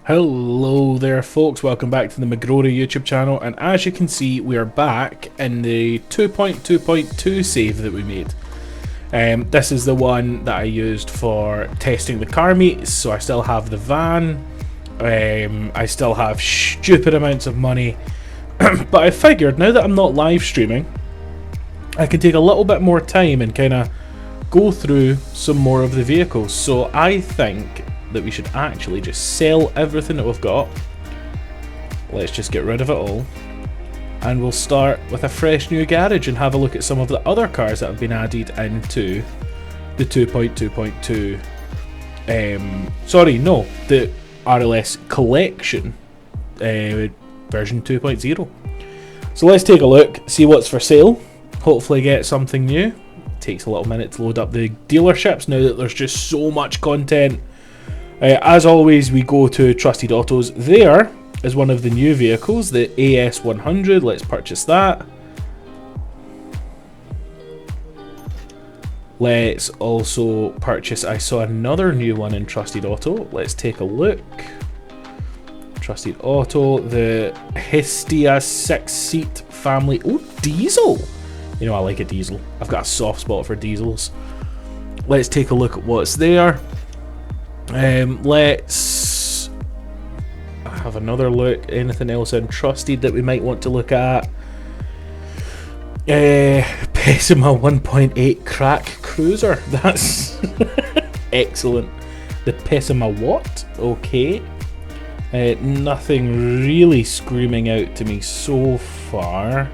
Hello there folks, welcome back to the McGrory YouTube channel, and as you can see we are back in the 2.2.2 save that we made. This is the one that I used for testing the car meets, so I still have the van, I still have stupid amounts of money, but I figured now that I'm not live streaming, I can take a little bit more time and kind of go through some more of the vehicles. So I think that we should actually just sell everything that we've got. Let's just get rid of it all, and we'll start with a fresh new garage and have a look at some of the other cars that have been added into the 2.2.2 the RLS collection version 2.0. So let's take a look, see what's for sale, hopefully get something new. It takes a little minute to load up the dealerships now that there's just so much content. As always, we go to Trusted Autos. There is one of the new vehicles, the AS100. Let's purchase that. Let's also purchase, I saw another new one in Trusted Auto. Let's take a look. Trusted Auto, the Hestia 6-seat family. Oh, diesel! You know, I like a diesel. I've got a soft spot for diesels. Let's take a look at what's there. Let's have another look. Anything else untrusted that we might want to look at? Pessima 1.8 crack cruiser. That's excellent. The Pessima what? Okay. Nothing really screaming out to me so far.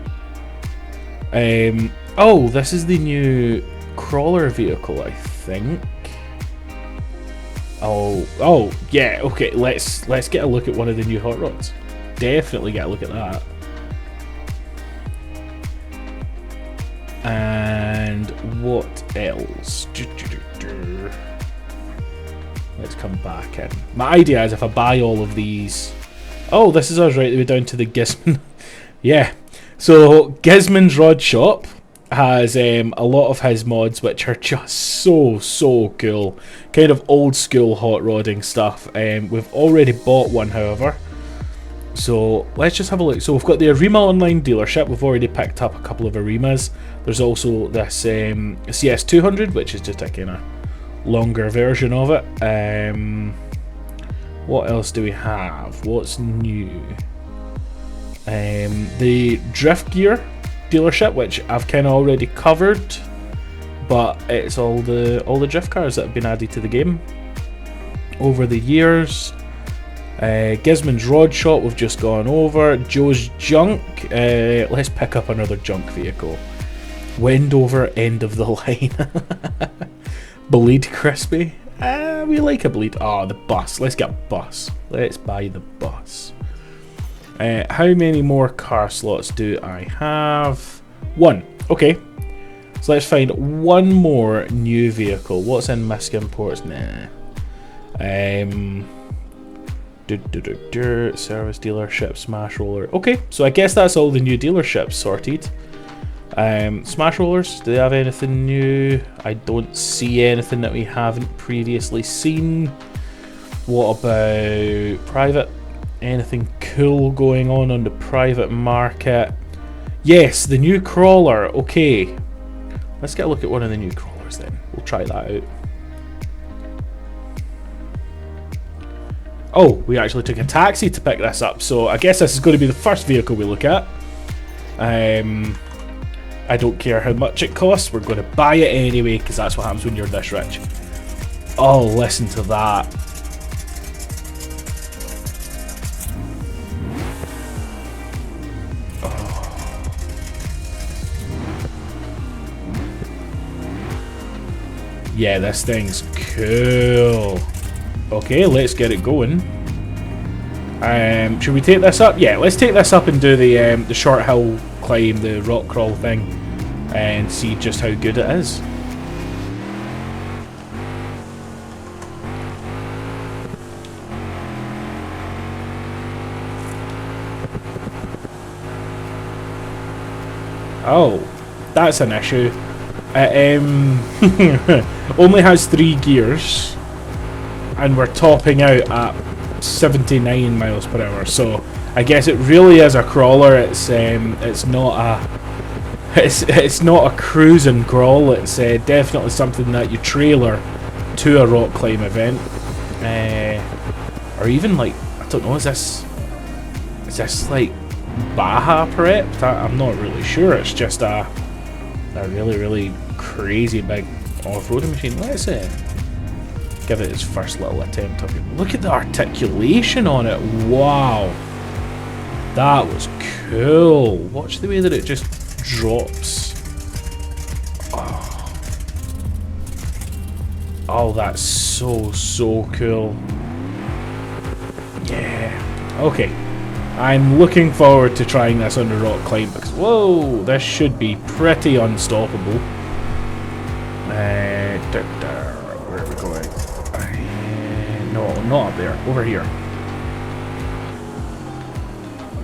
Oh, this is the new crawler vehicle, I think. Oh yeah, okay, let's get a look at one of the new hot rods. Definitely get a look at that. And what else? Let's come back in. My idea is if I buy all of these... Oh, this is us right the way down to the Gizman. Yeah, so Gizman's Rod Shop has a lot of his mods which are just so cool, kind of old school hot rodding stuff. We've already bought one, however, so let's just have a look. So we've got the Arima online dealership. We've already picked up a couple of Arimas. There's also this CS200, which is just a kind of longer version of it. What else do we have? What's new? The Drift Gear dealership, which I've kind of already covered, but it's all the drift cars that have been added to the game over the years. Gizman's Rod Shop we've just gone over. Joe's Junk. Let's pick up another junk vehicle. Wendover end of the line. Bleed Crispy. We like a bleed. Oh, the bus. Let's get a bus. Let's buy the bus. How many more car slots do I have? One. Okay. So let's find one more new vehicle. What's in Misc Imports? Nah. Service dealership, Smash Roller. Okay, so I guess that's all the new dealerships sorted. Smash Rollers, do they have anything new? I don't see anything that we haven't previously seen. What about private? Anything cool going on the private market? Yes, the new crawler. Okay, let's get a look at one of the new crawlers then. We'll try that out. Oh, we actually took a taxi to pick this up, so I guess this is going to be the first vehicle we look at. I don't care how much it costs, we're going to buy it anyway, because that's what happens when you're this rich. Oh, listen to that. Yeah, this thing's cool. Okay, let's get it going. Should we take this up? Yeah, let's take this up and do the short hill climb, the rock crawl thing, and see just how good it is. Oh, that's an issue. Only has 3 gears, and we're topping out at 79 miles per hour. So I guess it really is a crawler. It's not a cruising crawl. It's definitely something that you trailer to a rock climb event, or even like, I don't know, is this like Baja prepped? I'm not really sure. It's just a really crazy big off-roading machine. Let's give it its first little attempt of it. Look at the articulation on it. Wow, that was cool. Watch the way that it just drops. Oh, that's so cool. Yeah. Okay. I'm looking forward to trying this on the rock climb because, whoa, this should be pretty unstoppable. Where are we going? No, not up there. Over here.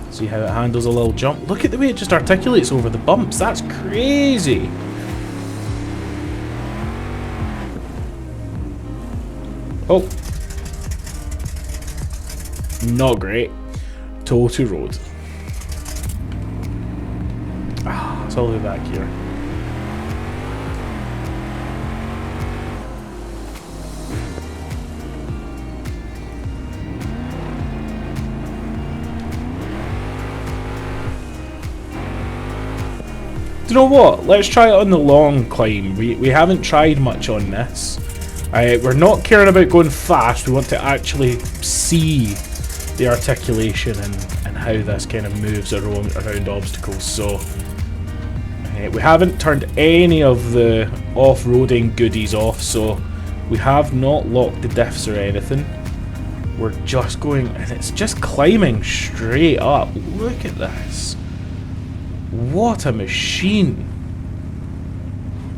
See how it handles a little jump? Look at the way it just articulates over the bumps. That's crazy. Oh. Not great. Total road. It's all the way back here. Do you know what? Let's try it on the long climb. We haven't tried much on this. We're not caring about going fast. We want to actually see the articulation and how this kind of moves around obstacles. So we haven't turned any of the off-roading goodies off, so we have not locked the diffs or anything. We're just going, and it's just climbing straight up. Look at this. What a machine.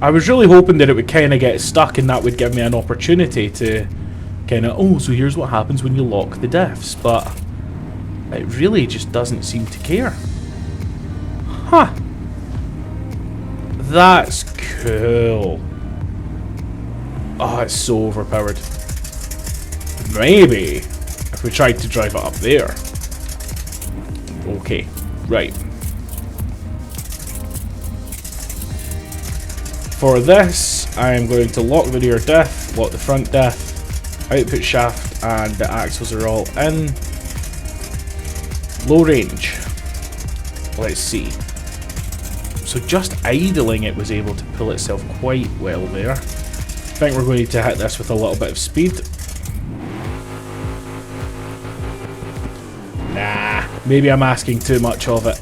I was really hoping that it would kind of get stuck and that would give me an opportunity to kind of, oh, so here's what happens when you lock the diffs, but it really just doesn't seem to care. Huh. That's cool. Oh, it's so overpowered. Maybe if we tried to drive it up there. Okay, right. For this, I'm going to lock the rear diff, lock the front diff, output shaft, and the axles are all in. Low range. Let's see. So just idling it was able to pull itself quite well there. I think we're going to hit this with a little bit of speed. Nah, maybe I'm asking too much of it.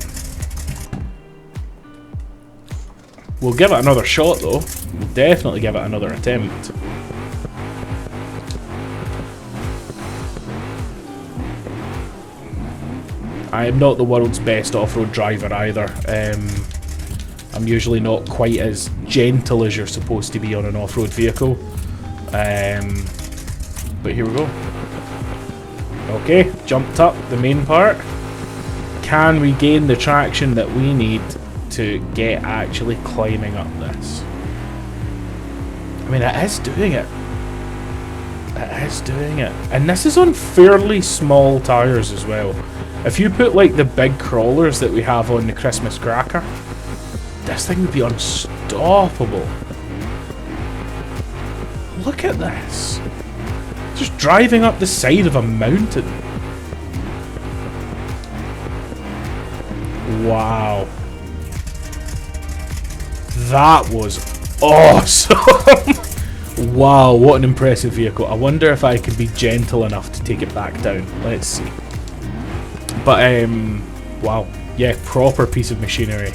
We'll give it another shot though. We'll definitely give it another attempt. I am not the world's best off-road driver either. I'm usually not quite as gentle as you're supposed to be on an off-road vehicle. But here we go. Okay, jumped up the main part. Can we gain the traction that we need to get actually climbing up this? I mean, it is doing it. It is doing it. And this is on fairly small tyres as well. If you put like the big crawlers that we have on the Christmas Cracker, this thing would be unstoppable. Look at this. Just driving up the side of a mountain. Wow. That was awesome. Wow, what an impressive vehicle. I wonder if I can be gentle enough to take it back down. Let's see. But, wow. Yeah, proper piece of machinery.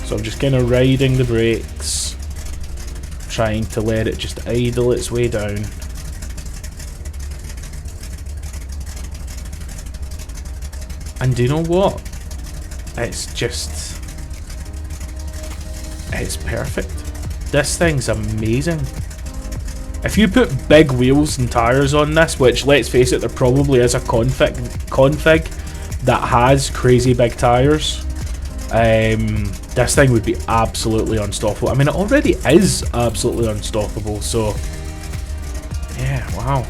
So I'm just kind of riding the brakes, trying to let it just idle its way down. And do you know what? It's just... it's perfect. This thing's amazing. If you put big wheels and tyres on this, which, let's face it, there probably is a config that has crazy big tyres, this thing would be absolutely unstoppable. I mean, it already is absolutely unstoppable, so yeah, wow.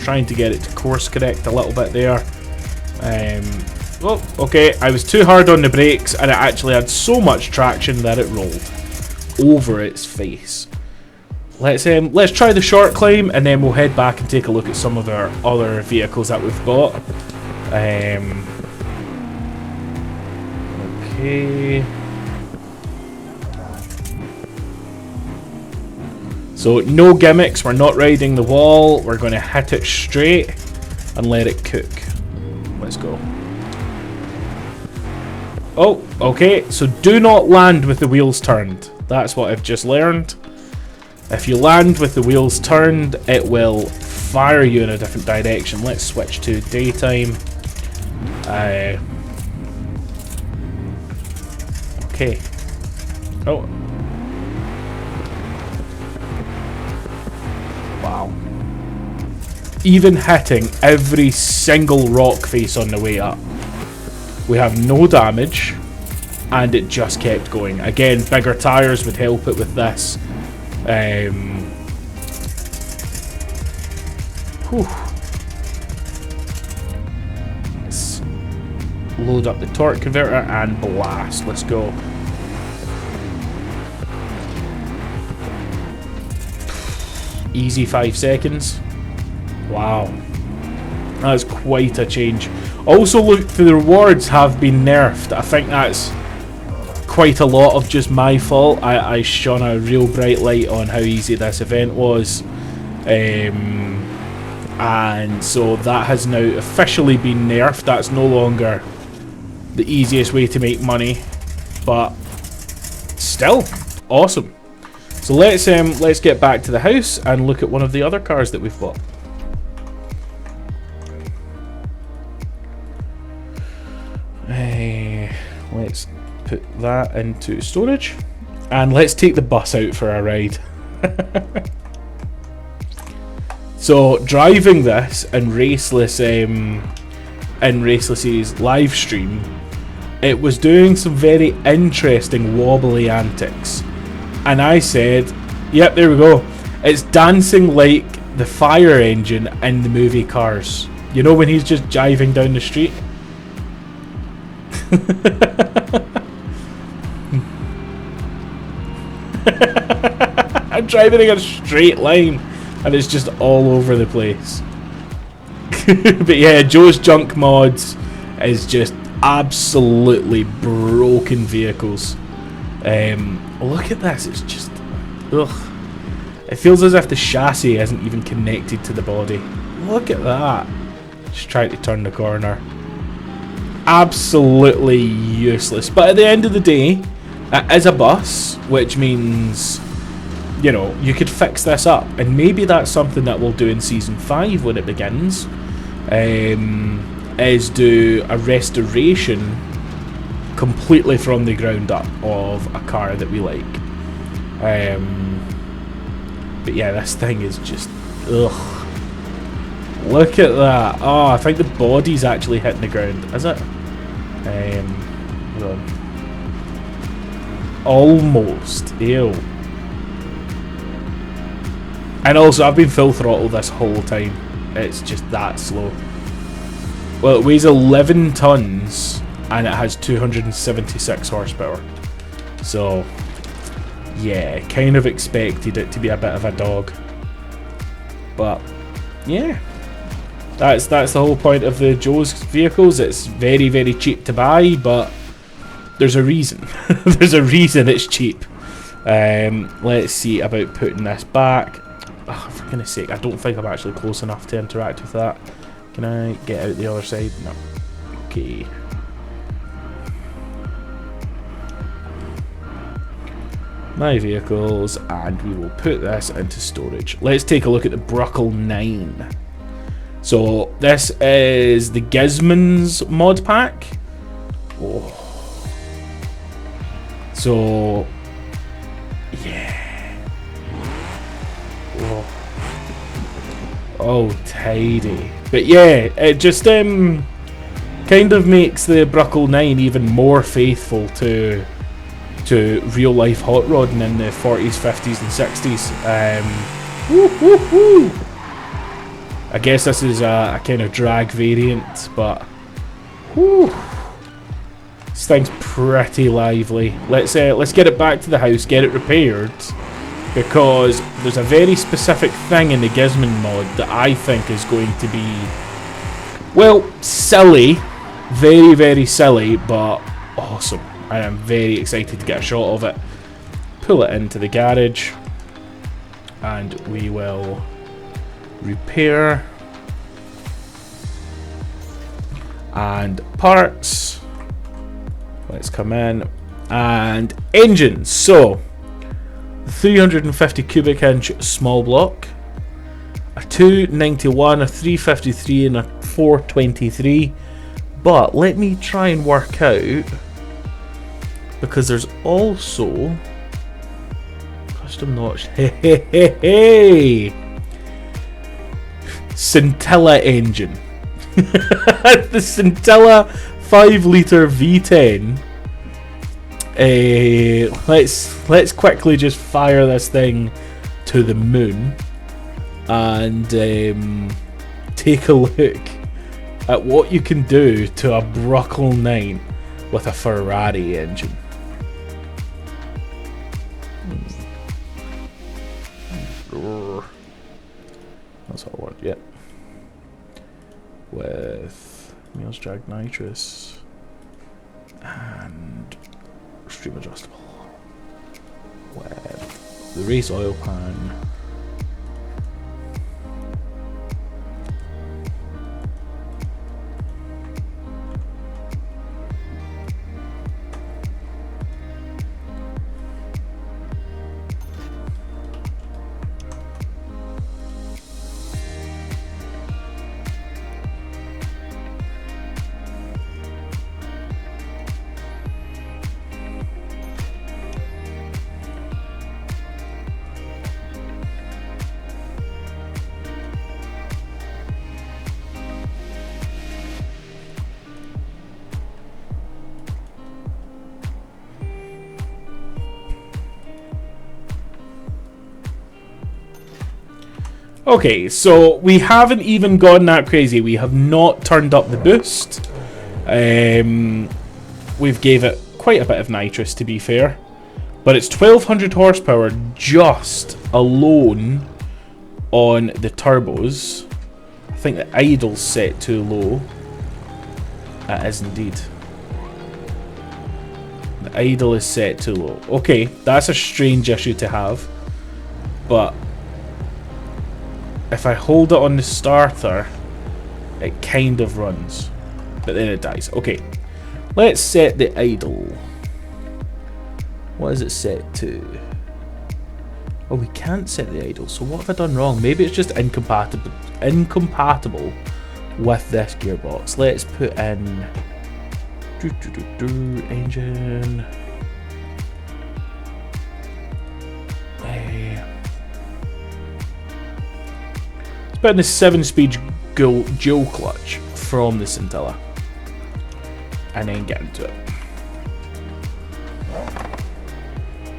Trying to get it to course correct a little bit there. Oh, okay, I was too hard on the brakes and it actually had so much traction that it rolled over its face. Let's try the short climb and then we'll head back and take a look at some of our other vehicles that we've got. Okay. So no gimmicks, we're not riding the wall, we're going to hit it straight and let it cook. Let's go. Oh, okay, so do not land with the wheels turned. That's what I've just learned. If you land with the wheels turned, it will fire you in a different direction. Let's switch to daytime. Okay. Oh. Wow. Even hitting every single rock face on the way up. We have no damage, and it just kept going. Again, bigger tires would help it with this. Let's load up the torque converter and blast. Let's go. Easy 5 seconds. Wow. That's quite a change. Also, look, the rewards have been nerfed. I think that's quite a lot of just my fault. I shone a real bright light on how easy this event was. And so that has now officially been nerfed. That's no longer the easiest way to make money. But still, awesome. So let's get back to the house and look at one of the other cars that we've bought. Let's put that into storage and let's take the bus out for a ride. So driving this in Raceless, Raceless's live stream, it was doing some very interesting wobbly antics, and I said, "Yep, there we go. It's dancing like the fire engine in the movie Cars. You know when he's just jiving down the street." I'm driving in a straight line and it's just all over the place. But yeah, Joe's Junk Mods is just absolutely broken vehicles. Look at this, it's just ugh. It feels as if the chassis isn't even connected to the body. Look at that. Just trying to turn the corner. Absolutely useless, but at the end of the day it is a bus, which means, you know, you could fix this up, and maybe that's something that we'll do in season 5 when it begins, is do a restoration completely from the ground up of a car that we like. But yeah, this thing is just ugh. Look at that. Oh, I think the body's actually hitting the ground. Is it? Hold on. Almost. Ew. And also, I've been full throttle this whole time. It's just that slow. Well, it weighs 11 tons and it has 276 horsepower. So, yeah, kind of expected it to be a bit of a dog. But, yeah. That's the whole point of the Joe's vehicles. It's very, very cheap to buy, but there's a reason. There's a reason it's cheap. Let's see about putting this back. Oh, for goodness sake, I don't think I'm actually close enough to interact with that. Can I get out the other side? No. Okay. My vehicles, and we will put this into storage. Let's take a look at the Bruckle 9. So this is the Gizmans mod pack. Oh. So yeah. Oh, tidy. But yeah, it just kind of makes the Bruckle 9 even more faithful to real life hot rodding in the 40s, 50s and 60s. I guess this is a kind of drag variant, but this thing's pretty lively. Let's get it back to the house, get it repaired, because there's a very specific thing in the Gizmo mod that I think is going to be, well, silly, very, very silly, but awesome. I am very excited to get a shot of it. Pull it into the garage, and we will repair and parts. Let's come in and engines. So 350 cubic inch small block, a 291, a 353 and a 423. But let me try and work out, because there's also custom notch. Hey, Scintilla engine. The Scintilla 5-litre V10. Let's quickly just fire this thing to the moon and take a look at what you can do to a Bruckle 9 with a Ferrari engine. That's what I want, yep. With Meals Drag Nitrous and Stream Adjustable. With the race oil pan. Okay, so we haven't even gone that crazy. We have not turned up the boost. We've gave it quite a bit of nitrous, to be fair. But it's 1200 horsepower just alone on the turbos. I think the idle's set too low. That is indeed. The idle is set too low. Okay, that's a strange issue to have. But if I hold it on the starter, it kind of runs, but then it dies. Okay, let's set the idle. What is it set to? Oh, we can't set the idle, so what have I done wrong? Maybe it's just incompatible with this gearbox. Let's put in engine. Put in the 7-speed dual clutch from the Scintilla, and then get into it.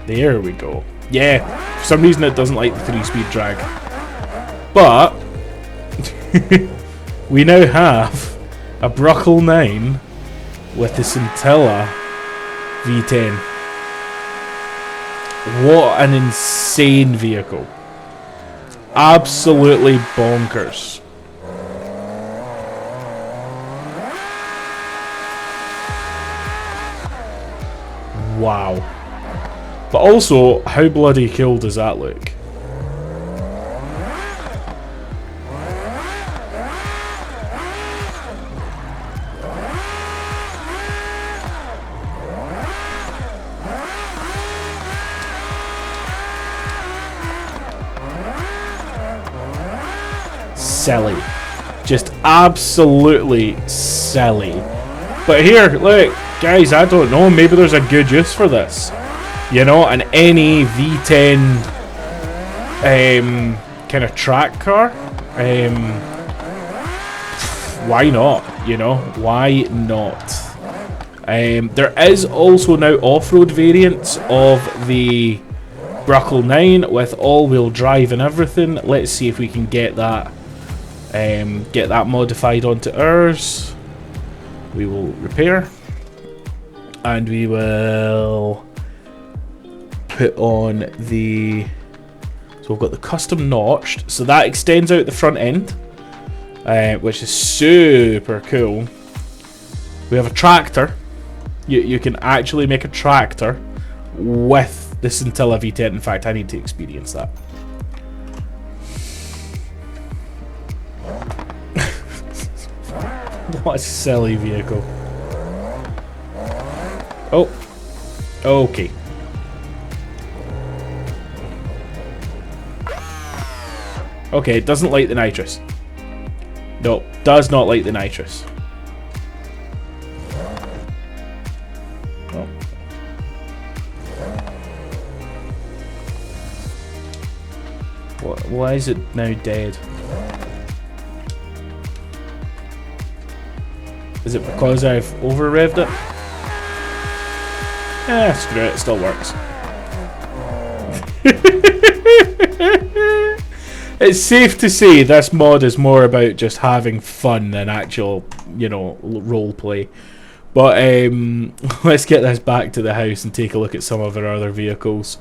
There we go. Yeah, for some reason it doesn't like the 3-speed drag, but we now have a Bruckle 9 with the Scintilla V10. What an insane vehicle. Absolutely bonkers. Wow. But also, how bloody cool does that look? Silly. Just absolutely silly. But here, look, guys, I don't know, maybe there's a good use for this. You know, an NA V10 kind of track car. why not? You know, why not? There is also now off-road variants of the Bruckle 9 with all-wheel drive and everything. Let's see if we can get that modified onto ours. We will repair, and we will put on the. So we've got the custom notched, so that extends out the front end, which is super cool. We have a tractor. You can actually make a tractor with the Scintilla V10. In fact, I need to experience that. What a silly vehicle. Oh, okay. Okay, it doesn't like the nitrous. No, does not like the nitrous. Oh. Why is it now dead? Is it because I've over-revved it? Screw it, it still works. It's safe to say this mod is more about just having fun than actual, you know, role play. But let's get this back to the house and take a look at some of our other vehicles.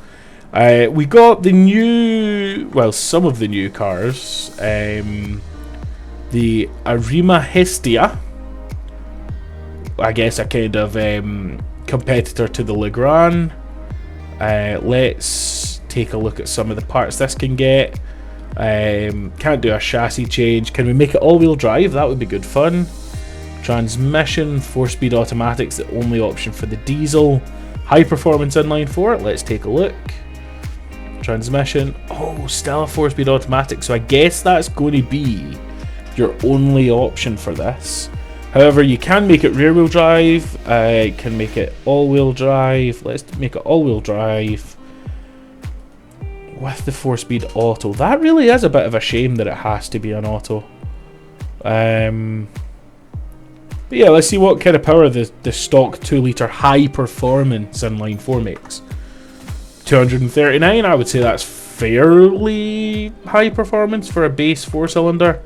We got the new, well, some of the new cars. The Arima Hestia. I guess a kind of competitor to the Legrand. Let's take a look at some of the parts this can get. Can't do a chassis change. Can we make it all-wheel drive? That would be good fun. Transmission, 4-speed automatic's the only option for the diesel. High performance inline 4, let's take a look. Transmission, oh, still a 4-speed automatic, so I guess that's going to be your only option for this. However, you can make it rear-wheel drive, can make it all-wheel drive. Let's make it all-wheel drive with the 4-speed auto. That really is a bit of a shame that it has to be an auto. But yeah, let's see what kind of power the stock 2-litre high-performance inline 4 makes. 239, I would say that's fairly high performance for a base 4-cylinder.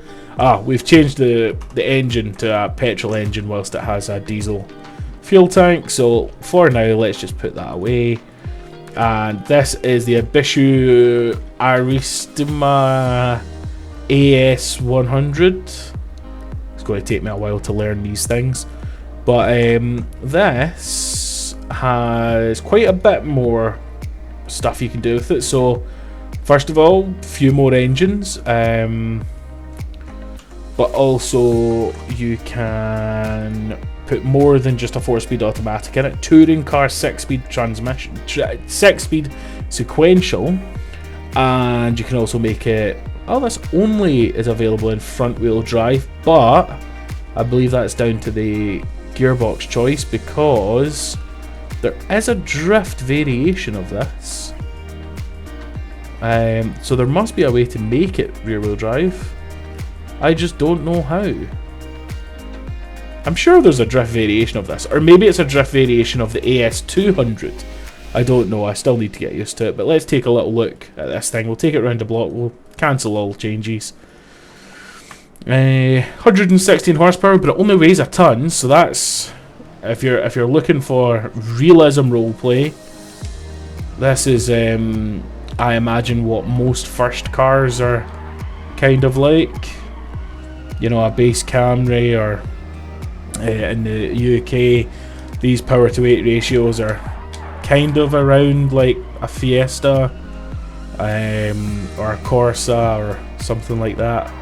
We've changed the engine to a petrol engine whilst it has a diesel fuel tank, so for now let's just put that away. And this is the Abishu Aristima AS100. It's going to take me a while to learn these things, but this has quite a bit more stuff you can do with it. So first of all, a few more engines, but also you can put more than just a 4-speed automatic in it. Touring car 6-speed transmission, 6-speed sequential, and you can also make it. Oh, this only is available in front-wheel drive, but I believe that's down to the gearbox choice because there is a drift variation of this. So there must be a way to make it rear-wheel drive. I just don't know how. I'm sure there's a drift variation of this, or maybe it's a drift variation of the AS200. I don't know, I still need to get used to it, but let's take a little look at this thing. We'll take it around the block, we'll cancel all changes. 116 horsepower, but it only weighs a ton, so that's, if you're looking for realism roleplay, this is I imagine what most first cars are kind of like. You know, a base Camry, or in the UK these power to weight ratios are kind of around like a Fiesta or a Corsa or something like that.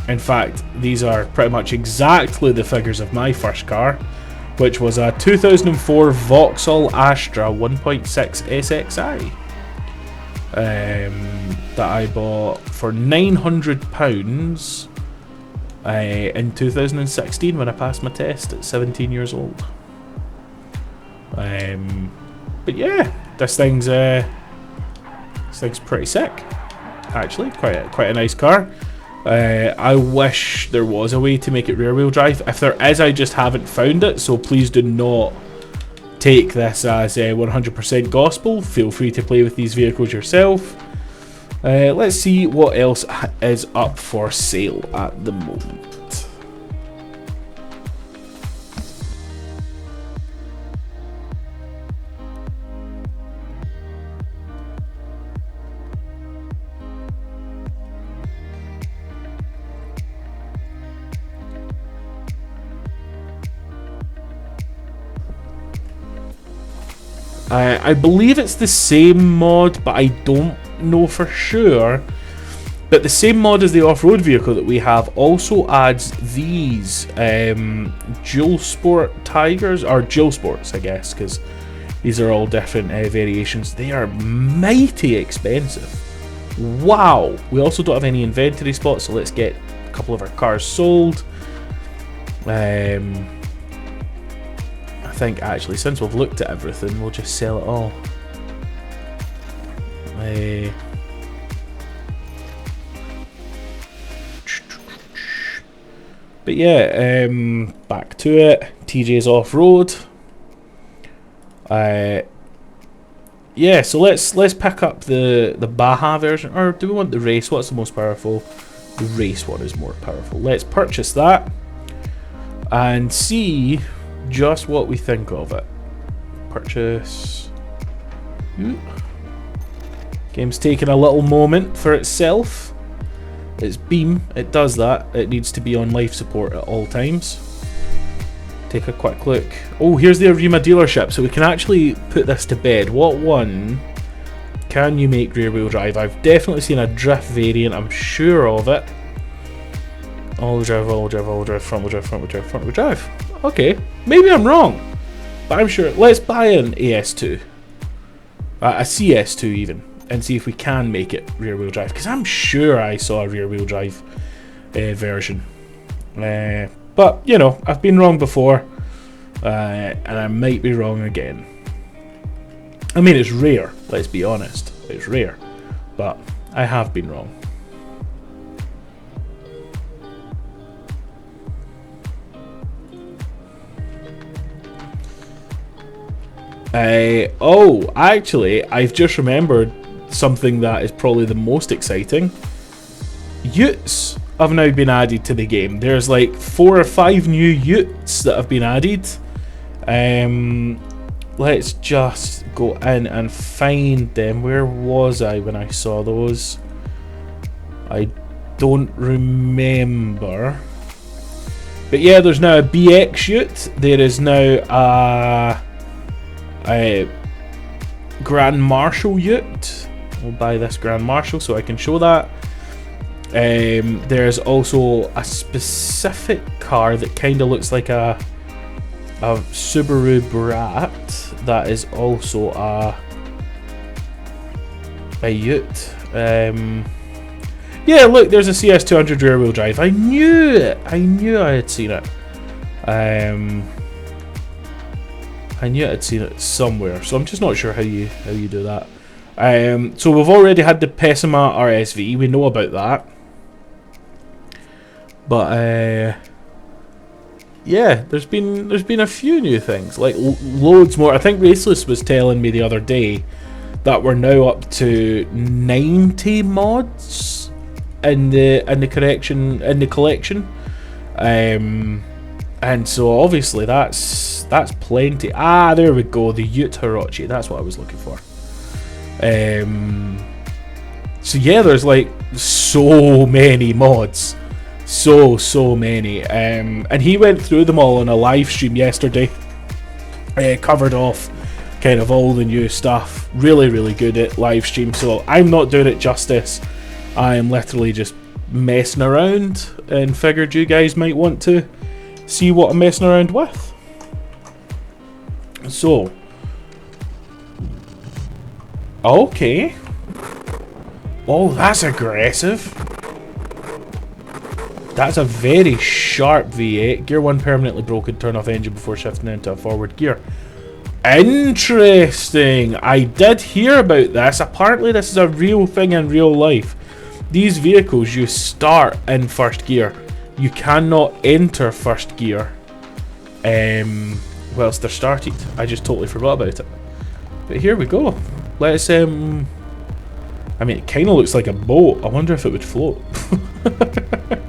In fact, these are pretty much exactly the figures of my first car, which was a 2004 Vauxhall Astra 1.6 SXI that I bought for £900 in 2016 when I passed my test at 17 years old. But yeah, this thing's pretty sick, actually. Quite a nice car. I wish there was a way to make it rear wheel drive. If there is, I just haven't found it, so please do not take this as 100% gospel. Feel free to play with these vehicles yourself. Let's see what else is up for sale at the moment. I believe it's the same mod, but I don't know for sure. But the same mod as the off-road vehicle that we have also adds these dual sport Tigers, or dual sports, I guess, because these are all different variations. They are mighty expensive. Wow! We also don't have any inventory spots, so let's get a couple of our cars sold. I think actually, since we've looked at everything, we'll just sell it all. But yeah, back to it. TJ's off-road. Yeah, so let's pick up the Baja version, or do we want the race? What's the most powerful? The race one is more powerful. Let's purchase that and see just what we think of it. Purchase. Ooh. Game's taking a little moment for itself. It's Beam, it does that. It needs to be on life support at all times. Take a quick look. Oh, here's the Arima dealership, so we can actually put this to bed. What one can you make rear wheel drive? I've definitely seen a drift variant, I'm sure of it. All-wheel drive, all-wheel drive, all-wheel drive, front-wheel drive, front-wheel drive, front-wheel drive. Okay, maybe I'm wrong, but I'm sure. Let's buy an AS2, a CS2 even, and see if we can make it rear wheel drive, because I'm sure I saw a rear wheel drive version. But you know, I've been wrong before, and I might be wrong again. I mean, it's rare, let's be honest, it's rare, but I have been wrong. Oh, actually, I've just remembered something that is probably the most exciting. Utes have now been added to the game. There's like 4 or 5 new Utes that have been added. Let's just go in and find them. Where was I when I saw those? I don't remember. But yeah, there's now a BX Ute. There is now a Grand Marshal Ute. We'll buy this Grand Marshal so I can show that. There's also a specific car that kind of looks like a Subaru Brat that is also a Ute. Yeah, look, there's a CS200 rear wheel drive. I knew it. I knew I had seen it. I knew I'd seen it somewhere, so I'm just not sure how you do that. So we've already had the Pessima RSV. We know about that, but yeah, there's been a few new things, like loads more. I think Raceless was telling me the other day that we're now up to 90 mods in the collection. And so obviously that's plenty. Ah, there we go, the Ute Hirochi, that's what I was looking for. So yeah, there's like so many mods, so many. And he went through them all on a live stream yesterday. Covered off kind of all the new stuff. Really good at live stream, so I'm not doing it justice. I am literally just messing around and figured you guys might want to see what I'm messing around with. So, okay. Oh, that's aggressive. That's a very sharp V8. Gear 1 permanently broken. Turn off engine before shifting into a forward gear. Interesting. I did hear about this. Apparently this is a real thing in real life. these vehicles, you start in first gear. You cannot enter first gear whilst they're started. I just totally forgot about it. But here we go. Let's I mean, it kind of looks like a boat. I wonder if it would float. But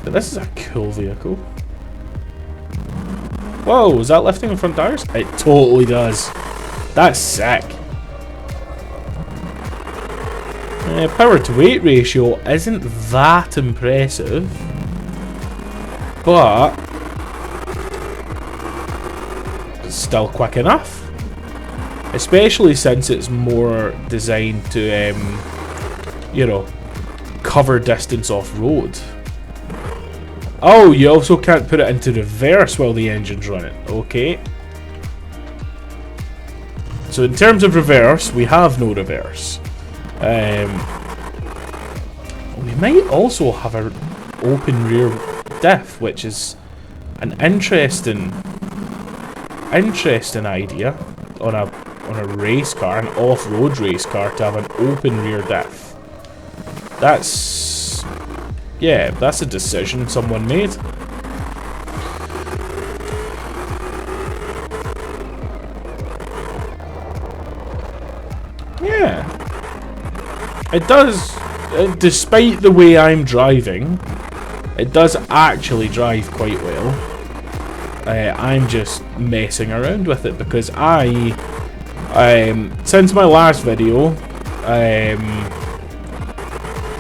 this is a cool vehicle. Whoa, is that lifting the front tires? It totally does. That's sick. Power to weight ratio isn't that impressive, but it's still quick enough. Especially since it's more designed to, you know, cover distance off-road. Oh, you also can't put it into reverse while the engine's running. Okay. So in terms of reverse, we have no reverse. We might also have an open rear diff, which is an interesting idea on a race car, an off-road race car, to have an open rear diff. That's, yeah, that's a decision someone made. Yeah, it does. Despite the way I'm driving, it does actually drive quite well. I'm just messing around with it because since my last video,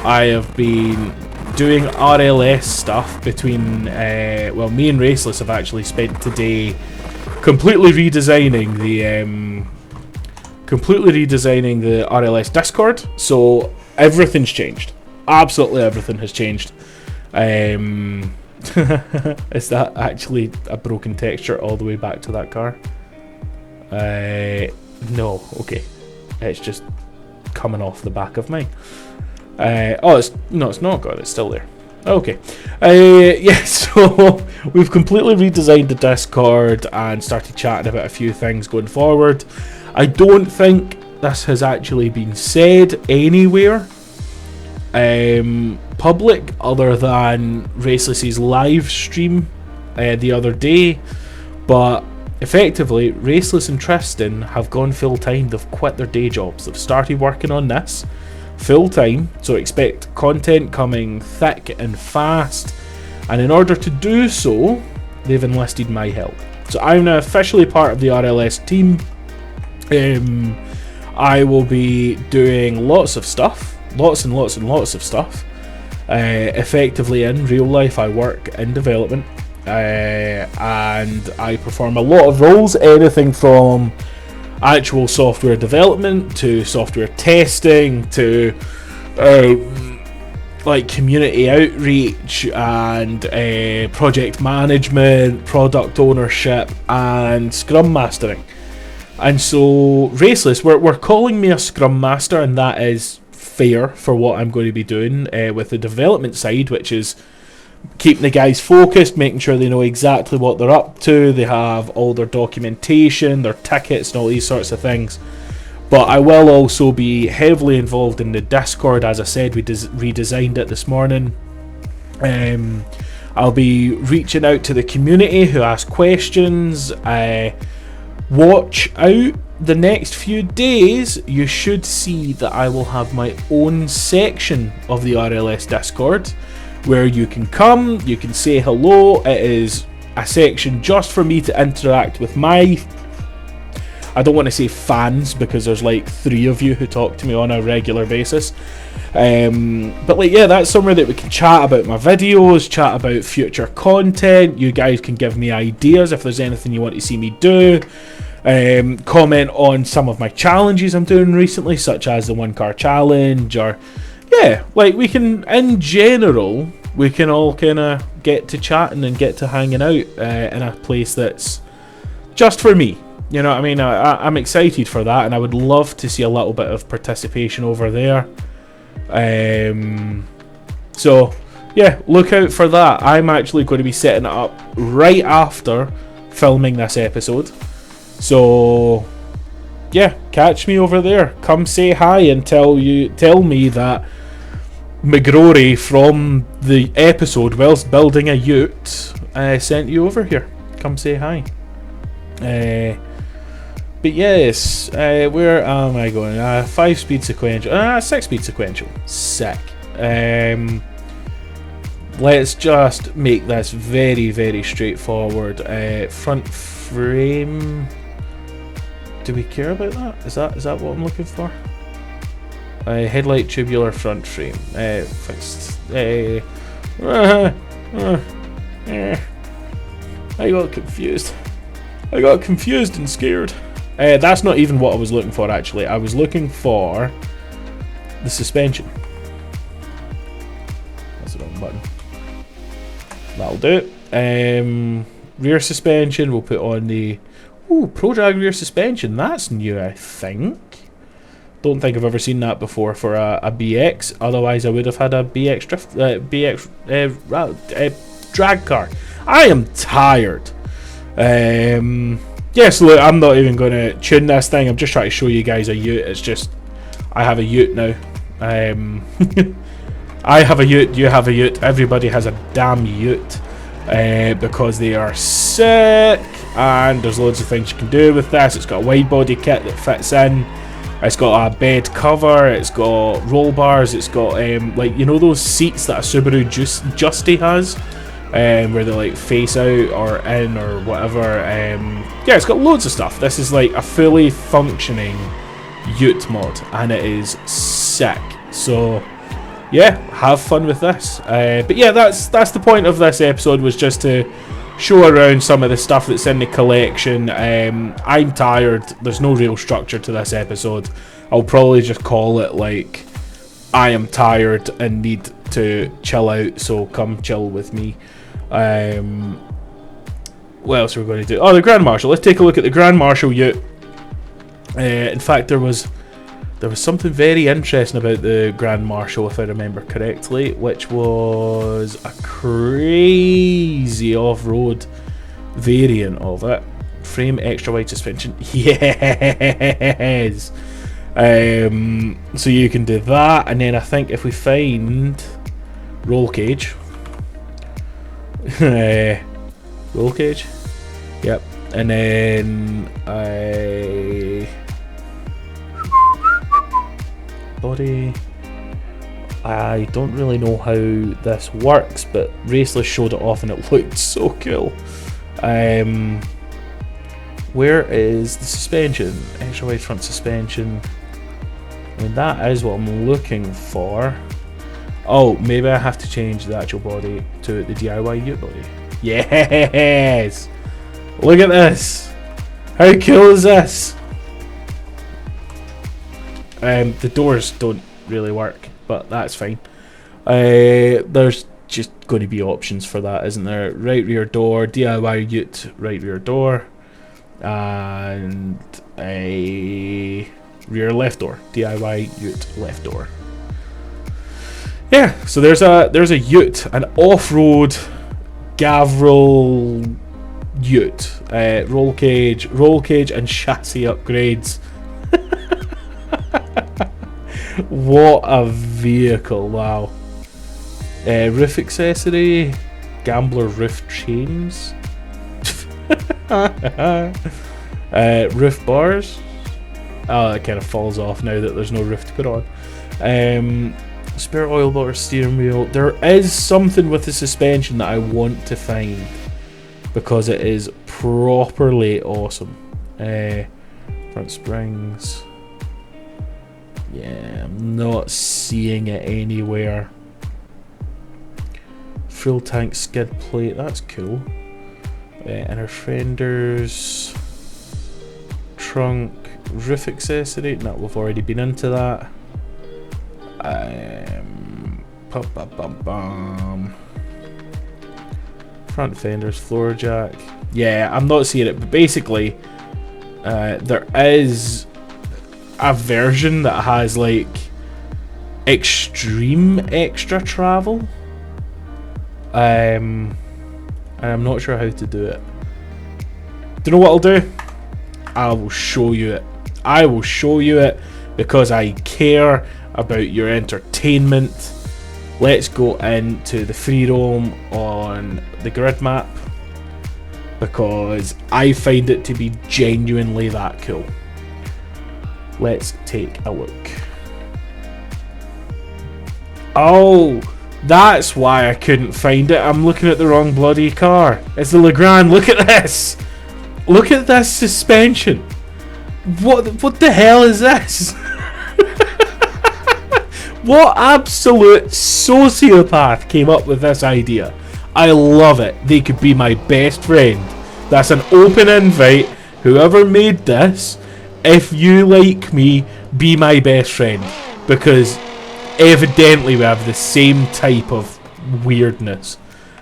I have been doing RLS stuff between, well, me and Raceless have actually spent today completely redesigning the RLS Discord, so everything's changed. Absolutely everything has changed. Is that actually a broken texture all the way back to that car? No, okay. It's just coming off the back of mine. Oh, it's not good. It's still there. Okay. Yeah, so we've completely redesigned the Discord and started chatting about a few things going forward. I don't think this has actually been said anywhere public other than Raceless's live stream the other day, but effectively Raceless and Tristan have gone full time. They've quit their day jobs. They've started working on this full time, so expect content coming thick and fast, and in order to do so they've enlisted my help. So I'm now officially part of the RLS team. I will be doing lots of stuff, lots and lots of stuff. Effectively in real life I work in development, and I perform a lot of roles, anything from actual software development to software testing to like community outreach and project management, product ownership and scrum mastering. And so Raceless, we're calling me a scrum master, and that is fair for what I'm going to be doing with the development side, which is keeping the guys focused, making sure they know exactly what they're up to, they have all their documentation, their tickets and all these sorts of things. But I will also be heavily involved in the Discord. As I said, we redesigned it this morning. I'll be reaching out to the community who ask questions. Watch out, the next few days you should see that I will have my own section of the RLS Discord where you can come, you can say hello. It is a section just for me to interact with my, I don't want to say fans because there's like 3 of you who talk to me on a regular basis, but like, yeah, that's somewhere that we can chat about my videos, chat about future content. You guys can give me ideas if there's anything you want to see me do. Comment on some of my challenges I'm doing recently, such as the 1 car challenge, or yeah, like we can, in general, we can all kind of get to chatting and get to hanging out in a place that's just for me. You know what I mean? I'm excited for that, and I would love to see a little bit of participation over there. So yeah, look out for that. I'm actually going to be setting it up right after filming this episode. So yeah, catch me over there. Come say hi and tell me that McGrory from the episode whilst building a ute sent you over here. Come say hi. But yes, where am I going? 5-speed sequential. 6-speed sequential. Sick. Let's just make this very, very straightforward. Front frame. Do we care about that? Is that what I'm looking for? Headlight tubular front frame. Fixed. I got confused. I got confused and scared. That's not even what I was looking for, actually. I was looking for the suspension. That's the wrong button. That'll do it. Rear suspension, we'll put on the... Ooh, Pro Drag rear suspension. That's new, I think. Don't think I've ever seen that before for a BX. Otherwise, I would have had a BX drift, drag car. I am tired. Yes, look, I'm not even going to tune this thing. I'm just trying to show you guys a ute. It's just, I have a ute now. I have a ute, you have a ute, everybody has a damn ute. Because they are sick, and there's loads of things you can do with this. It's got a wide body kit that fits in. It's got a bed cover. It's got roll bars. It's got like, you know, those seats that a Subaru Justy has, where they like face out or in or whatever. Yeah, it's got loads of stuff. This is like a fully functioning ute mod, and it is sick. So yeah, have fun with this. But yeah, that's the point of this episode, was just to show around some of the stuff that's in the collection. I'm tired. There's no real structure to this episode. I'll probably just call it like, I am tired and need to chill out, so come chill with me. What else are we going to do? Oh, the Grand Marshal. Let's take a look at the Grand Marshal ute. In fact, there was something very interesting about the Grand Marshal, if I remember correctly, which was a crazy off-road variant of it. Frame extra wide suspension. Yes! So you can do that, and then I think if we find roll cage. Roll cage. Yep. And then body. I don't really know how this works, but Raceless showed it off and it looked so cool. Where is the suspension? Extra wide front suspension. I mean, that is what I'm looking for. Oh, maybe I have to change the actual body to the DIY ute body. Yes! Look at this! How cool is this? The doors don't really work, but that's fine. There's just going to be options for that, isn't there? Right rear door, DIY ute, right rear door, and a rear left door, DIY ute, left door. Yeah, so there's a ute, an off-road Gavril ute, roll cage, and chassis upgrades. What a vehicle! Wow. Roof accessory, Gambler roof chains, roof bars. Oh, it kind of falls off now that there's no roof to put on. Spare oil bar, steering wheel. There is something with the suspension that I want to find, because it is properly awesome. Front springs. Yeah, I'm not seeing it anywhere. Full tank skid plate, that's cool. Inner fenders. Trunk, roof accessory. No, we've already been into that. Front fenders, floor jack. Yeah, I'm not seeing it, but basically, there is a version that has like extreme extra travel, and I'm not sure how to do it. Do you know what I'll do? I will show you it. I will show you it, because I care about your entertainment. Let's go into the free roam on the grid map, because I find it to be genuinely that cool. Let's take a look. Oh, that's why I couldn't find it. I'm looking at the wrong bloody car. It's the Legrand. Look at this. Look at this suspension. What the hell is this? What absolute sociopath came up with this idea? I love it. They could be my best friend. That's an open invite. Whoever made this, if you like me, be my best friend. Because evidently we have the same type of weirdness.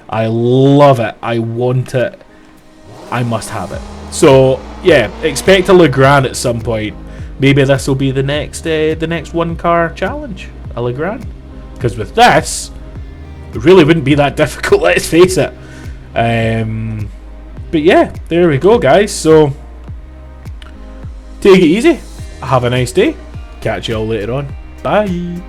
I love it. I want it. I must have it. So yeah, expect a Legrand at some point. Maybe this will be the next one car challenge. A Legrand. Because with this, it really wouldn't be that difficult, let's face it. But yeah, there we go, guys. So take it easy. Have a nice day. Catch you all later on. Bye.